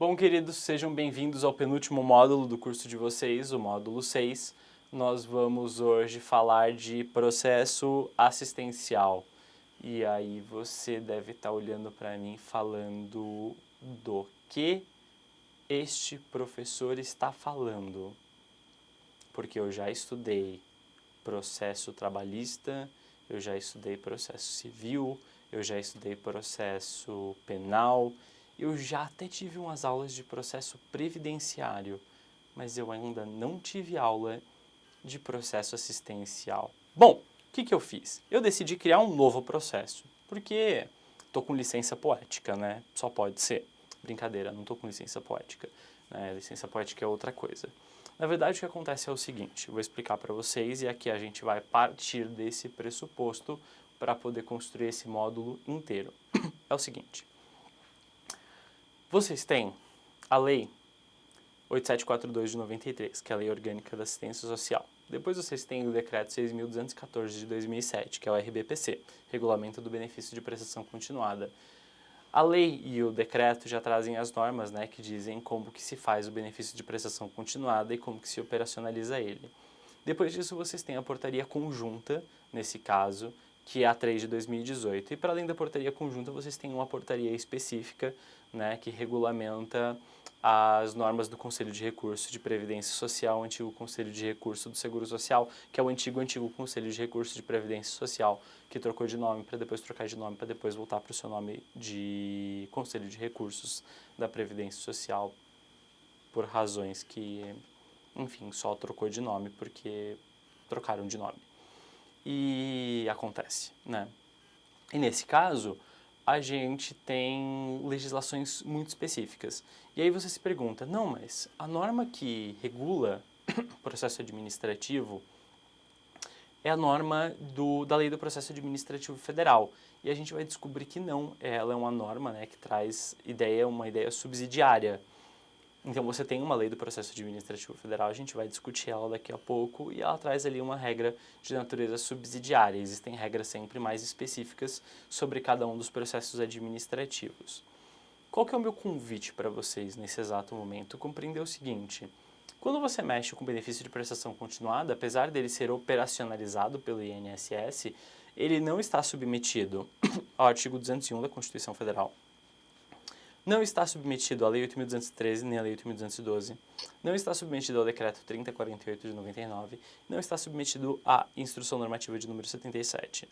Bom, queridos, sejam bem-vindos ao penúltimo módulo do curso de vocês, o módulo 6. Nós vamos hoje falar de processo assistencial. E aí você deve estar olhando para mim falando do que este professor está falando. Porque eu já estudei processo trabalhista, eu já estudei processo civil, eu já estudei processo penal, eu já até tive umas aulas de processo previdenciário, mas eu ainda não tive aula de processo assistencial. Bom, o que eu fiz? Eu decidi criar um novo processo, porque estou com licença poética, né? Só pode ser. Brincadeira, não estou com licença poética. Licença poética é outra coisa. Na verdade, o que acontece é o seguinte, eu vou explicar para vocês e aqui a gente vai partir desse pressuposto para poder construir esse módulo inteiro. É o seguinte, vocês têm a Lei 8742 de 93, que é a Lei Orgânica da Assistência Social. Depois vocês têm o Decreto 6.214 de 2007, que é o RBPC, Regulamento do Benefício de Prestação Continuada. A lei e o decreto já trazem as normas, né, que dizem como que se faz o benefício de prestação continuada e como que se operacionaliza ele. Depois disso, vocês têm a portaria conjunta, nesse caso, que é a 3 de 2018. E para além da portaria conjunta, vocês têm uma portaria específica, né, que regulamenta as normas do Conselho de Recurso de Previdência Social, o antigo Conselho de Recurso do Seguro Social, que é o antigo Conselho de Recurso de Previdência Social, que trocou de nome para depois trocar de nome, para depois voltar para o seu nome de Conselho de Recursos da Previdência Social, por razões que, enfim, só trocou de nome porque trocaram de nome. E acontece, né? E nesse caso, a gente tem legislações muito específicas. E aí você se pergunta, não, mas a norma que regula o processo administrativo é a norma da Lei do Processo Administrativo Federal. E a gente vai descobrir que não, ela é uma norma, né, que traz uma ideia subsidiária. Então você tem uma Lei do Processo Administrativo Federal, a gente vai discutir ela daqui a pouco, e ela traz ali uma regra de natureza subsidiária. Existem regras sempre mais específicas sobre cada um dos processos administrativos. Qual que é o meu convite para vocês nesse exato momento? Compreender o seguinte, quando você mexe com o benefício de prestação continuada, apesar dele ser operacionalizado pelo INSS, ele não está submetido ao artigo 201 da Constituição Federal, não está submetido à Lei 8.213 nem à Lei 8.212, não está submetido ao Decreto 3048 de 99, não está submetido à Instrução Normativa de número 77.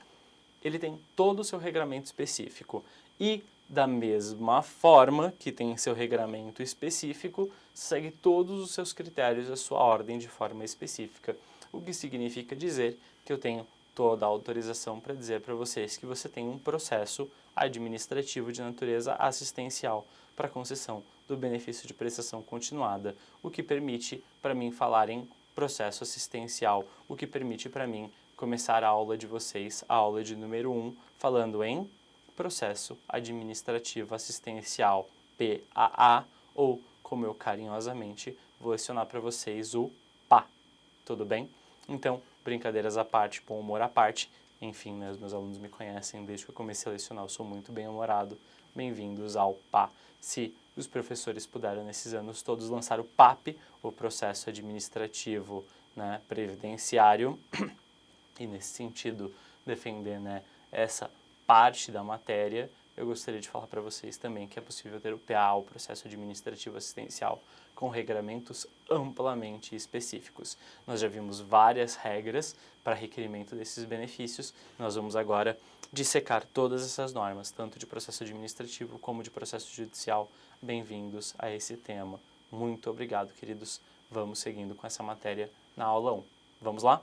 Ele tem todo o seu regramento específico e, da mesma forma que tem seu regramento específico, segue todos os seus critérios, a sua ordem de forma específica, o que significa dizer que eu tenho toda a autorização para dizer para vocês que você tem um processo administrativo de natureza assistencial para concessão do benefício de prestação continuada, o que permite para mim falar em processo assistencial, o que permite para mim começar a aula de vocês, a aula de número 1, falando em processo administrativo assistencial, PAA, ou, como eu carinhosamente vou lecionar para vocês, o PA. Tudo bem? Então, brincadeiras à parte, bom humor à parte, enfim, né, os meus alunos me conhecem desde que eu comecei a lecionar, eu sou muito bem-humorado. Bem-vindos ao PA. Se os professores puderam, nesses anos todos, lançar o PAP, o processo administrativo, né, previdenciário, e nesse sentido defender, né, essa parte da matéria, eu gostaria de falar para vocês também que é possível ter o PA, o processo administrativo assistencial, com regramentos amplamente específicos. Nós já vimos várias regras para requerimento desses benefícios, nós vamos agora dissecar todas essas normas, tanto de processo administrativo como de processo judicial. Bem-vindos a esse tema. Muito obrigado, queridos. Vamos seguindo com essa matéria na aula 1. Vamos lá?